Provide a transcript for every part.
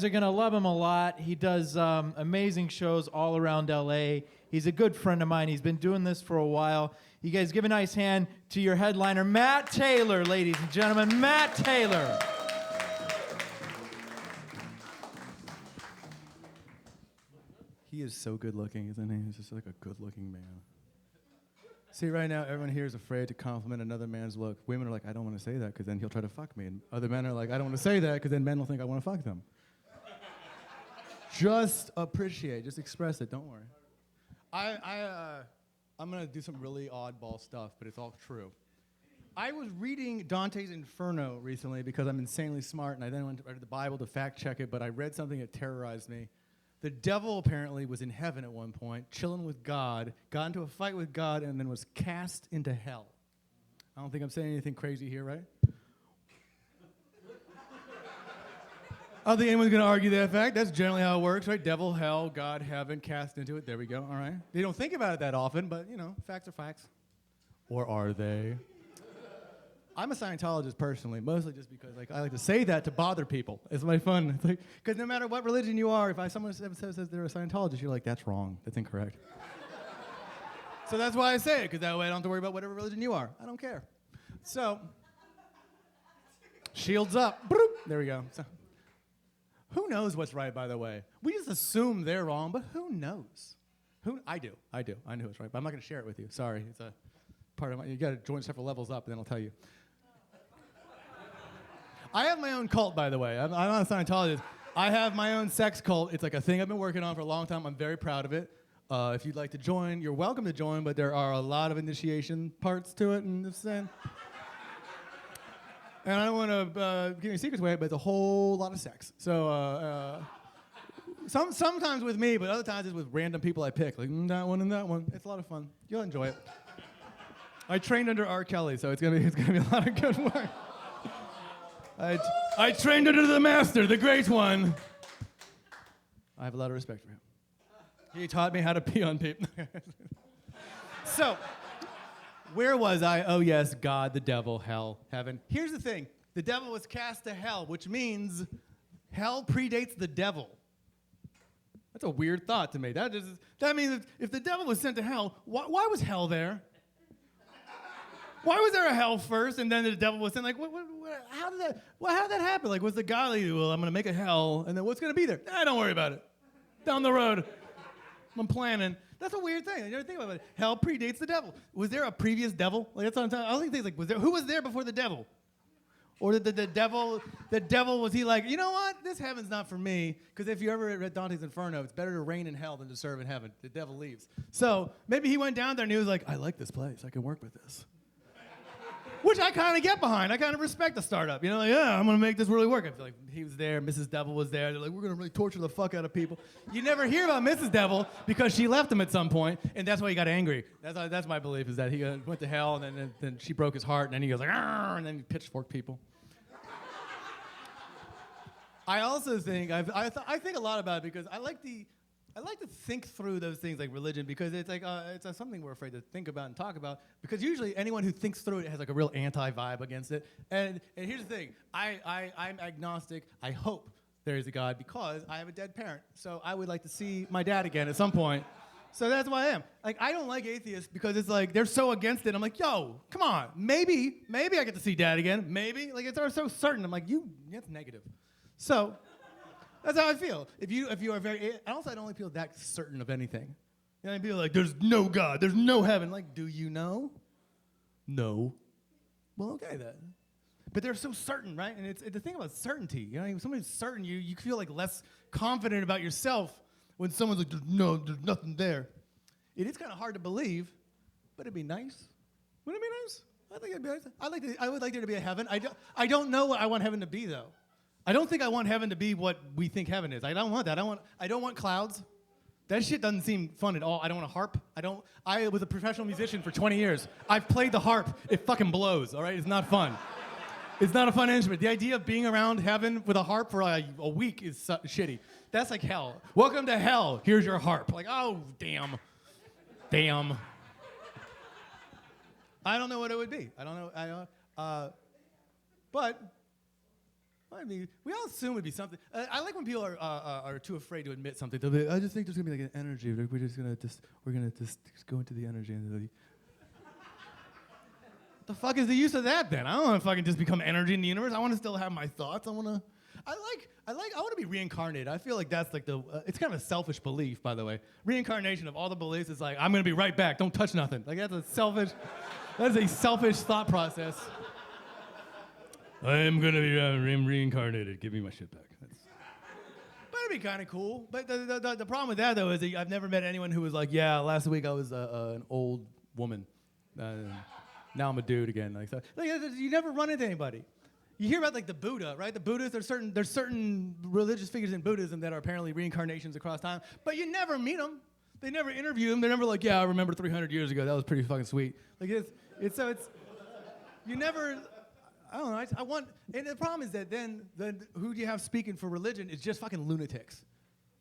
Are going to love him a lot. He does amazing shows all around LA. He's a good friend of mine. He's been doing this for a while. You guys give a nice hand to your headliner, Matt Taylor, ladies and gentlemen. Matt Taylor. He is so good looking, isn't he? He's just like a good looking man. See, right now, everyone here is afraid to compliment another man's look. Women are like, I don't want to say that because then he'll try to fuck me. And other men are like, I don't want to say that because then men will think I want to fuck them. Just appreciate, just express it, don't worry. I'm going to do some really oddball stuff, but it's all true. I was reading Dante's Inferno recently because I'm insanely smart, and I then went to read the Bible to fact check it, but I read something that terrorized me. The devil apparently was in heaven at one point, chilling with God, got into a fight with God, and then was cast into hell. I don't think I'm saying anything crazy here, right? I don't think anyone's going to argue that fact. That's generally how it works, right? Devil, hell, God, heaven, cast into it. There we go, all right? They don't think about it that often, but, you know, facts are facts. Or are they? I'm a Scientologist personally, mostly just because I like to say that to bother people. It's my fun. It's like, because no matter what religion you are, if someone says they're a Scientologist, you're like, that's wrong. That's incorrect. So that's why I say it, because that way I don't have to worry about whatever religion you are. I don't care. So, shields up. Broop. There we go. So, who knows what's right, by the way? We just assume they're wrong, but who knows? I do. I know what's right, but I'm not going to share it with you. Sorry. It's a part of my... You got to join several levels up, and then I'll tell you. I have my own cult, by the way. I'm not a Scientologist. I have my own sex cult. It's like a thing I've been working on for a long time. I'm very proud of it. If you'd like to join, you're welcome to join, but there are a lot of initiation parts to it, and it's... And I don't want to give any secrets away, but it's a whole lot of sex. So sometimes with me, but other times it's with random people I pick, like that one and that one. It's a lot of fun. You'll enjoy it. I trained under R. Kelly, so it's gonna be a lot of good work. I trained under the master, the great one. I have a lot of respect for him. He taught me how to pee on people. So. Where was I? Oh, yes, God, the devil, hell, heaven. Here's the thing. The devil was cast to hell, which means hell predates the devil. That's a weird thought to me. That means if the devil was sent to hell, why was hell there? Why was there a hell first, and then the devil was sent? Like, how did that happen? Like, was the guy like, well, I'm going to make a hell, and then what's going to be there? Don't worry about it. Down the road. I'm planning. That's a weird thing. I never think about it. Hell predates the devil. Was there a previous devil? Like that's what I'm talking. I don't think like who was there before the devil? Or did the devil was he like, you know what? This heaven's not for me. Because if you ever read Dante's Inferno, it's better to reign in hell than to serve in heaven. The devil leaves. So maybe he went down there and he was like, I like this place. I can work with this. Which I kind of get behind. I kind of respect the startup. You know, like, yeah, I'm going to make this really work. I feel like he was there, Mrs. Devil was there. They're like, we're going to really torture the fuck out of people. You never hear about Mrs. Devil because she left him at some point, and that's why he got angry. That's my belief, is that he went to hell, and then she broke his heart, and then he goes like, arr, and then he pitchforked people. I also think, I think a lot about it because I like to think through those things like religion because it's like it's something we're afraid to think about and talk about because usually anyone who thinks through it has like a real anti-vibe against it. And here's the thing, I'm agnostic. I hope there is a God because I have a dead parent. So I would like to see my dad again at some point. So that's why I am. Like I don't like atheists because it's like they're so against it. I'm like, yo, come on, maybe I get to see dad again. Maybe like it's so certain. I'm like, that's negative. So. That's how I feel. If you are very, and also I don't like people that certain of anything. You know, people are like, there's no God, there's no heaven. Like, do you know? No. Well, okay then. But they're so certain, right? And it's the thing about certainty. You know, when somebody's certain, you feel like less confident about yourself when someone's like, there's nothing there. It is kind of hard to believe, but it'd be nice. Wouldn't it be nice? I think it'd be nice. I would like there to be a heaven. I don't know what I want heaven to be though. I don't think I want heaven to be what we think heaven is. I don't want that. I don't want clouds. That shit doesn't seem fun at all. I don't want a harp. I was a professional musician for 20 years. I've played the harp. It fucking blows, all right? It's not fun. It's not a fun instrument. The idea of being around heaven with a harp for a week is shitty. That's like hell. Welcome to hell. Here's your harp. Like, oh, damn. I don't know what it would be. I don't know. But I mean, we all assume it'd be something. I like when people are too afraid to admit something. They'll be like, I just think there's gonna be like an energy. We're gonna just go into the energy. And what the fuck is the use of that then? I don't want to fucking just become energy in the universe. I want to still have my thoughts. I want to be reincarnated. I feel like that's like it's kind of a selfish belief, by the way. Reincarnation of all the beliefs is like, I'm gonna be right back. Don't touch nothing. Like that is a selfish thought process. I'm gonna be reincarnated. Give me my shit back. But it'd be kind of cool. But the problem with that though is that I've never met anyone who was like, yeah, last week I was an old woman. Now I'm a dude again. Like you never run into anybody. You hear about like the Buddha, right? The Buddhists, there's certain religious figures in Buddhism that are apparently reincarnations across time, but you never meet them. They never interview them. They're never like, yeah, I remember 300 years ago. That was pretty fucking sweet. Like you never. I don't know. And the problem is that then who do you have speaking for religion is just fucking lunatics.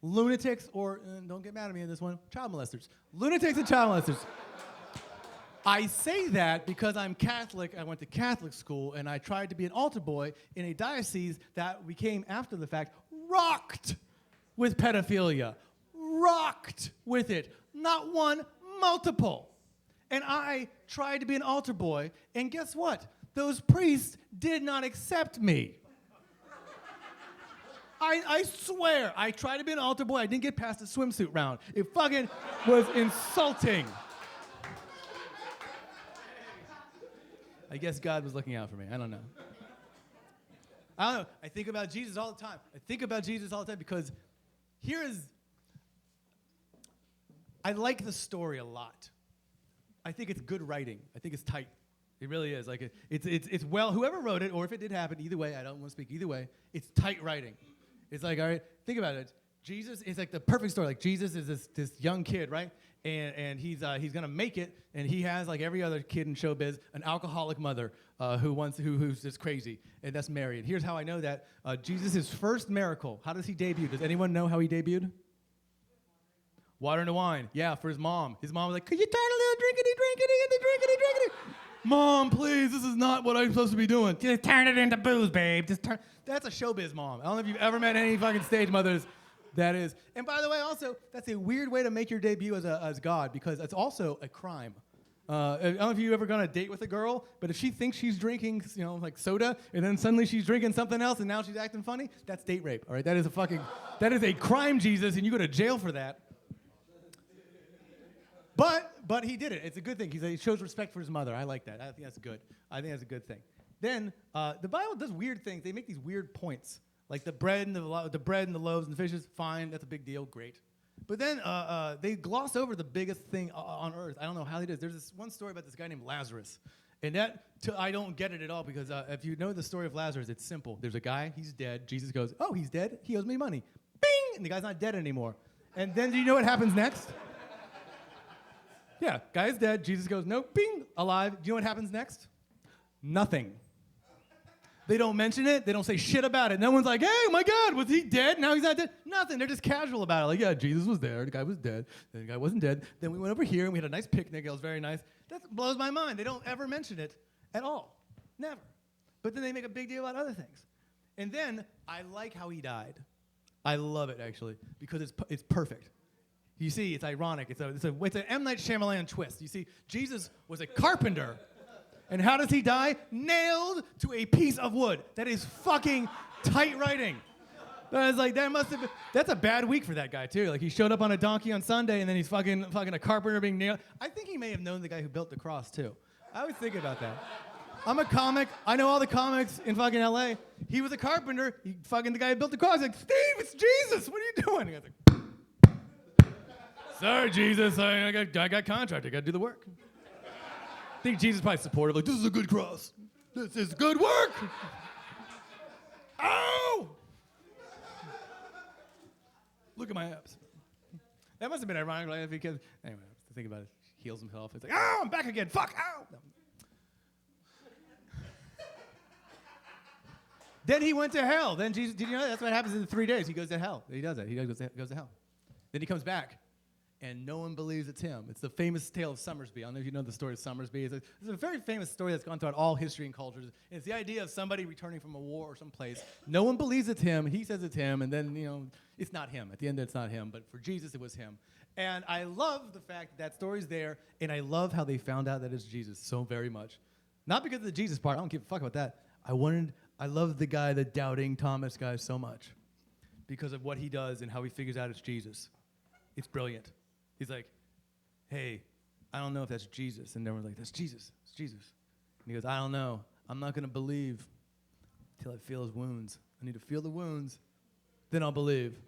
Lunatics, or don't get mad at me on this one, child molesters. Lunatics and child molesters. I say that because I'm Catholic. I went to Catholic school, and I tried to be an altar boy in a diocese that became, after the fact, rocked with pedophilia. Rocked with it. Not one, multiple. And I tried to be an altar boy, and guess what? Those priests did not accept me. I swear, I tried to be an altar boy. I didn't get past the swimsuit round. It fucking was insulting. I guess God was looking out for me. I don't know. I think about Jesus all the time. Because I like the story a lot. I think it's good writing. I think it's tight. It really is. Like it's well. Whoever wrote it, or if it did happen, either way, I don't want to speak either way. It's tight writing. It's like, all right, think about it. Jesus is like the perfect story. Like Jesus is this young kid, right? And he's gonna make it, and he has, like every other kid in showbiz, an alcoholic mother who's just crazy, and that's Mary. And here's how I know that Jesus' first miracle. How does he debut? Does anyone know how he debuted? Water into wine. Yeah, for his mom. His mom was like, could you turn a little drinkity? Mom, please, this is not what I'm supposed to be doing. Just turn it into booze, babe. That's a showbiz mom. I don't know if you've ever met any fucking stage mothers. That is. And by the way, also, that's a weird way to make your debut as God, because it's also a crime. I don't know if you've ever gone on a date with a girl, but if she thinks she's drinking, like soda, and then suddenly she's drinking something else, and now she's acting funny, that's date rape. All right, that is a crime, Jesus, and you go to jail for that. But he did it. It's a good thing. He shows respect for his mother. I like that. I think that's good. I think that's a good thing. Then the Bible does weird things. They make these weird points, like the bread and the loaves and the fishes. Fine, that's a big deal. Great. But then they gloss over the biggest thing on earth. I don't know how they do it. There's this one story about this guy named Lazarus, and I don't get it at all, because if you know the story of Lazarus, it's simple. There's a guy. He's dead. Jesus goes, "Oh, he's dead. He owes me money." Bing, and the guy's not dead anymore. And then do you know what happens next? Yeah, guy's dead. Jesus goes, nope, bing, alive. Do you know what happens next? Nothing. They don't mention it. They don't say shit about it. No one's like, hey, my God, was he dead? Now he's not dead. Nothing. They're just casual about it. Like, yeah, Jesus was there. The guy was dead. Then the guy wasn't dead. Then we went over here, and we had a nice picnic. It was very nice. That blows my mind. They don't ever mention it at all. Never. But then they make a big deal about other things. And then I like how he died. I love it, actually, because it's perfect. You see, it's ironic. It's an M. Night Shyamalan twist. You see, Jesus was a carpenter. And how does he die? Nailed to a piece of wood. That is fucking tight writing. That's a bad week for that guy, too. Like, he showed up on a donkey on Sunday, and then he's fucking a carpenter being nailed. I think he may have known the guy who built the cross, too. I always think about that. I'm a comic. I know all the comics in fucking L.A. He was a carpenter. The guy who built the cross. He's like, Steve, it's Jesus. What are you doing? And the guy's like, sorry, Jesus, I got contract. I got to do the work. I think Jesus probably supportive. Like, this is a good cross. This is good work. Ow! Look at my abs. That must have been ironic, right? Because, anyway, to think about it, he heals himself. It's like, oh, I'm back again. Fuck, ow! No. Then he went to hell. Then Jesus, did you know that's what happens in the 3 days? He goes to hell. He does that. He goes to hell. Then he comes back. and no one believes it's him. It's the famous tale of Summersby. I don't know if you know the story of Summersby. It's a very famous story that's gone throughout all history and cultures. It's the idea of somebody returning from a war or someplace. No one believes it's him. He says it's him, and then, it's not him. At the end, it's not him, but for Jesus, it was him. And I love the fact that story's there, and I love how they found out that it's Jesus so very much. Not because of the Jesus part. I don't give a fuck about that. I love the guy, the doubting Thomas guy, so much because of what he does and how he figures out it's Jesus. It's brilliant. He's like, hey, I don't know if that's Jesus. And everyone's like, that's Jesus. It's Jesus. And he goes, I don't know. I'm not going to believe until I feel his wounds. I need to feel the wounds. Then I'll believe.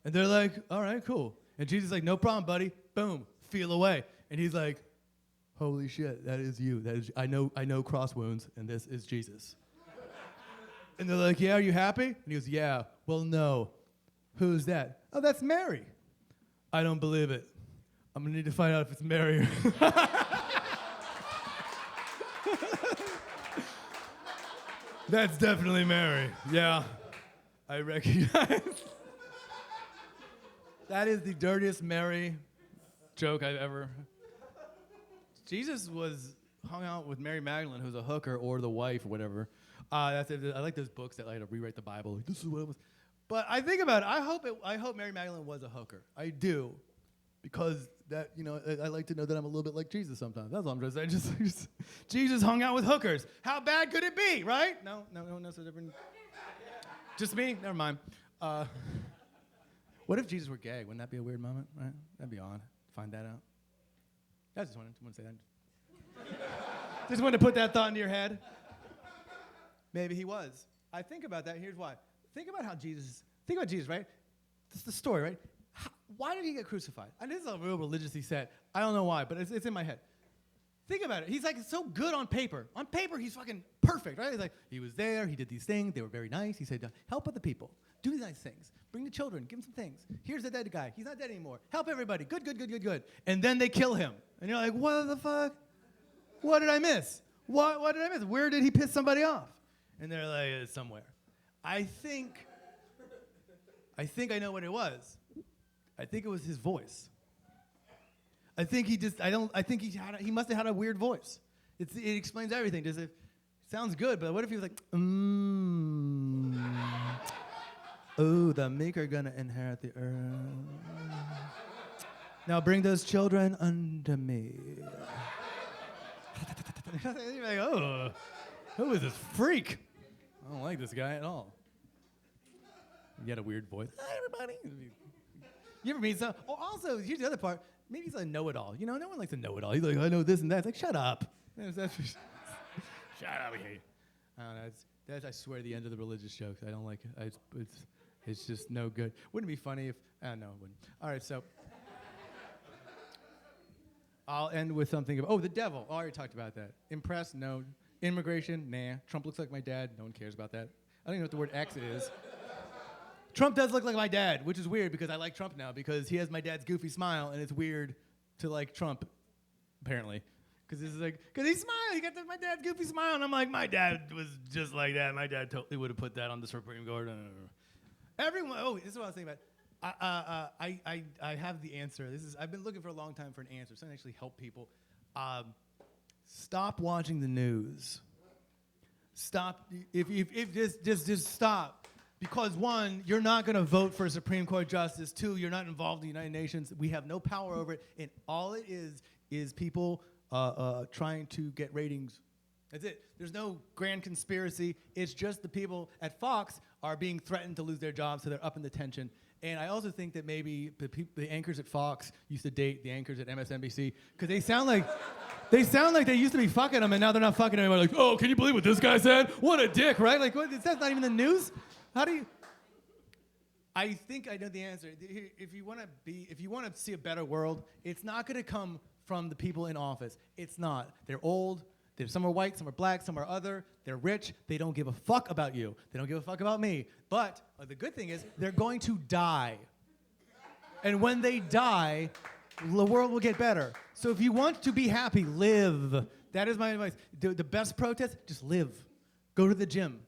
And they're like, all right, cool. And Jesus is like, no problem, buddy. Boom. Feel away. And he's like, holy shit, that is you. I know cross wounds, and this is Jesus. And they're like, yeah, are you happy? And he goes, yeah. Well, no. Who's that? Oh, that's Mary. I don't believe it. I'm going to need to find out if it's Mary. That's definitely Mary. Yeah. I recognize. That is the dirtiest Mary joke I've ever. Jesus hung out with Mary Magdalene, who's a hooker, or the wife, or whatever. I like those books that like to rewrite the Bible. Like, this is what it was. But I think about it. I hope Mary Magdalene was a hooker. I do, because that I like to know that I'm a little bit like Jesus sometimes. That's all I'm just saying. Just Jesus hung out with hookers. How bad could it be, right? No one knows so different. Just me? Never mind. What if Jesus were gay? Wouldn't that be a weird moment? Right? That'd be odd. Find that out. I just wanted to say that. Just wanted to put that thought into your head. Maybe he was. I think about that. Here's why. Think about Jesus, right? This is the story, right? Why did he get crucified? And this is a real religiously set. I don't know why, but it's in my head. Think about it. He's like so good on paper. On paper, he's fucking perfect, right? He's like, he was there. He did these things. They were very nice. He said, help other people. Do these nice things. Bring the children. Give them some things. Here's the dead guy. He's not dead anymore. Help everybody. Good. And then they kill him. And you're like, what the fuck? What did I miss? What did I miss? Where did he piss somebody off? And they're like, it's somewhere. I think I know what it was. I think it was his voice. I think he must have had a weird voice. It explains everything. It sounds good, but what if he was like, oh, the meek are gonna inherit the earth. Now bring those children unto me. You're like, oh, who is this freak? I don't like this guy at all. He had a weird voice. Hi, everybody. You ever meet some? Oh, also, here's the other part. Maybe he's a know-it-all. No one likes a know-it-all. He's like, I know this and that. It's like, shut up. Shut up, here. I don't know. That's, I swear, the end of the religious jokes. I don't like it. It's just no good. Wouldn't it be funny if... no, it wouldn't. All right, so... I'll end with something the devil. I already talked about that. Impressed? No. Immigration? Nah. Trump looks like my dad. No one cares about that. I don't even know what the word X is. Trump does look like my dad, which is weird because I like Trump now because he has my dad's goofy smile, and it's weird to like Trump, apparently. Because he smiled. He got my dad's goofy smile, and I'm like, my dad was just like that. My dad totally would have put that on the Supreme Court. Everyone. Oh, this is what I was thinking about. I have the answer. I've been looking for a long time for an answer. Something to actually help people. Stop watching the news. Stop. Just stop. Because one, you're not going to vote for a Supreme Court justice. Two, you're not involved in the United Nations. We have no power over it. And all it is people trying to get ratings. That's it. There's no grand conspiracy. It's just the people at Fox are being threatened to lose their jobs, so they're up in the tension. And I also think that maybe the anchors at Fox used to date the anchors at MSNBC because they sound like they used to be fucking them, and now they're not fucking anymore. Like, oh, can you believe what this guy said? What a dick, right? Like, that's not even the news. How do you? I think I know the answer. If you want to see a better world, it's not going to come from the people in office. It's not. They're old. Some are white, some are black, some are other. They're rich. They don't give a fuck about you. They don't give a fuck about me. But the good thing is they're going to die. And when they die, the world will get better. So if you want to be happy, live. That is my advice. The best protest, just live. Go to the gym.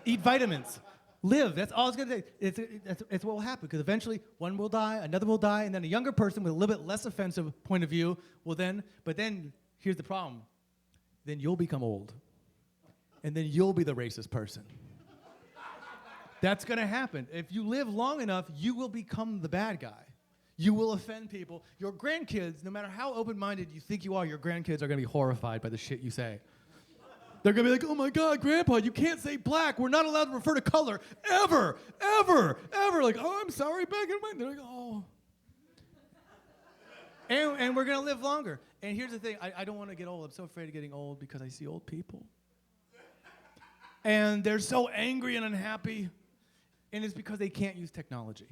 Eat vitamins. Live. That's all it's going to take. It's what will happen, because eventually one will die, another will die, and then a younger person with a little bit less offensive point of view will then, but then here's the problem. Then you'll become old. And then you'll be the racist person. That's going to happen. If you live long enough, you will become the bad guy. You will offend people. Your grandkids, no matter how open-minded you think you are, your grandkids are going to be horrified by the shit you say. They're going to be like, oh my God, Grandpa, you can't say black. We're not allowed to refer to color ever, ever, ever. Like, oh, I'm sorry, back in my... They're like, oh. And we're going to live longer. And here's the thing. I don't want to get old. I'm so afraid of getting old because I see old people. And they're so angry and unhappy. And it's because they can't use technology.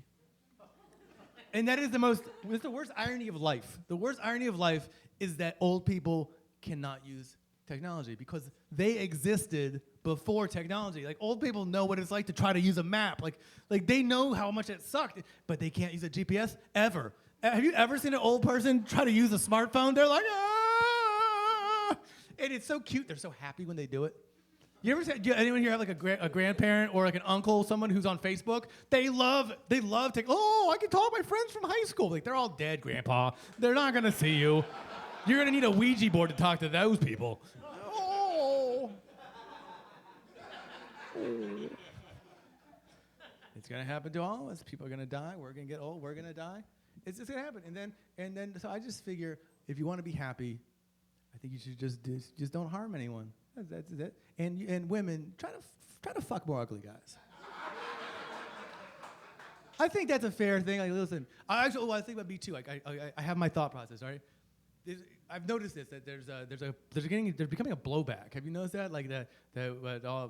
And that is it's the worst irony of life. The worst irony of life is that old people cannot use technology because they existed before technology. Like, old people know what it's like to try to use a map. Like they know how much it sucked, but they can't use a GPS ever. Have you ever seen an old person try to use a smartphone? They're like, ah! And it's so cute. They're so happy when they do it. Anyone here have like a grandparent or like an uncle, someone who's on Facebook? They love I can talk to my friends from high school. Like, they're all dead, Grandpa. They're not gonna see you. You're gonna need a Ouija board to talk to those people. Oh. It's gonna happen to all of us. People are gonna die. We're gonna get old. We're gonna die. It's just gonna happen. And then so I just figure, if you want to be happy, I think you should just don't harm anyone. That's it. And women, try to fuck more ugly guys. I think that's a fair thing. Like, listen, I think about me too. Like, I have my thought process. All right, I've noticed this, that there's becoming a blowback. Have you noticed that? Like that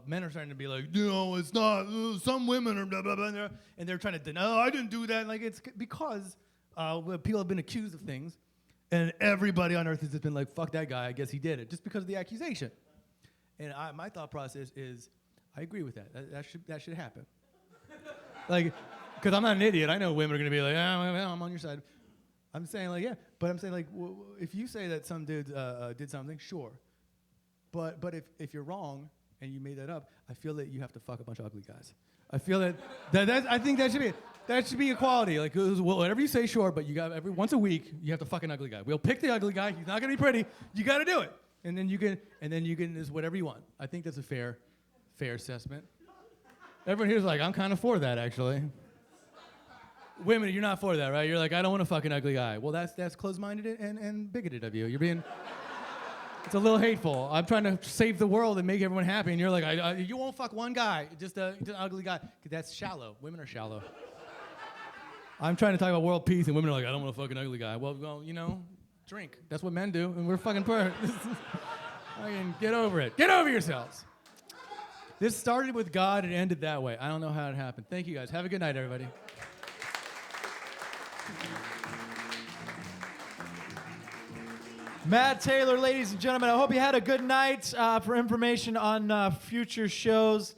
men are starting to be like, no, it's not. Some women are blah blah blah, and they're trying to deny. I didn't do that. And like, it's because people have been accused of things, and everybody on earth has just been like, fuck that guy. I guess he did it, just because of the accusation. And my thought process is, I agree with that. That should happen. Like, because I'm not an idiot. I know women are going to be like, I'm on your side. I'm saying, like, yeah. But I'm saying, like, if you say that some dude did something, sure. But if you're wrong and you made that up, I feel that you have to fuck a bunch of ugly guys. I feel I think that should be equality. Like, whatever you say, sure. But you got once a week, you have to fuck an ugly guy. We'll pick the ugly guy. He's not going to be pretty. You got to do it. And then you can just whatever you want. I think that's a fair assessment. Everyone here's like, I'm kind of for that, actually. Women, you're not for that, right? You're like, I don't want to fuck an ugly guy. Well, that's closed-minded and bigoted of you. You're being, it's a little hateful. I'm trying to save the world and make everyone happy, and you're like, you won't fuck one guy, just an ugly guy. That's shallow. Women are shallow. I'm trying to talk about world peace, and women are like, I don't want to fuck an ugly guy. Well, you know. Drink. That's what men do, and we're fucking perfect. Get over it. Get over yourselves. This started with God and ended that way. I don't know how it happened. Thank you, guys. Have a good night, everybody. Matt Taylor, ladies and gentlemen, I hope you had a good night. For information on future shows,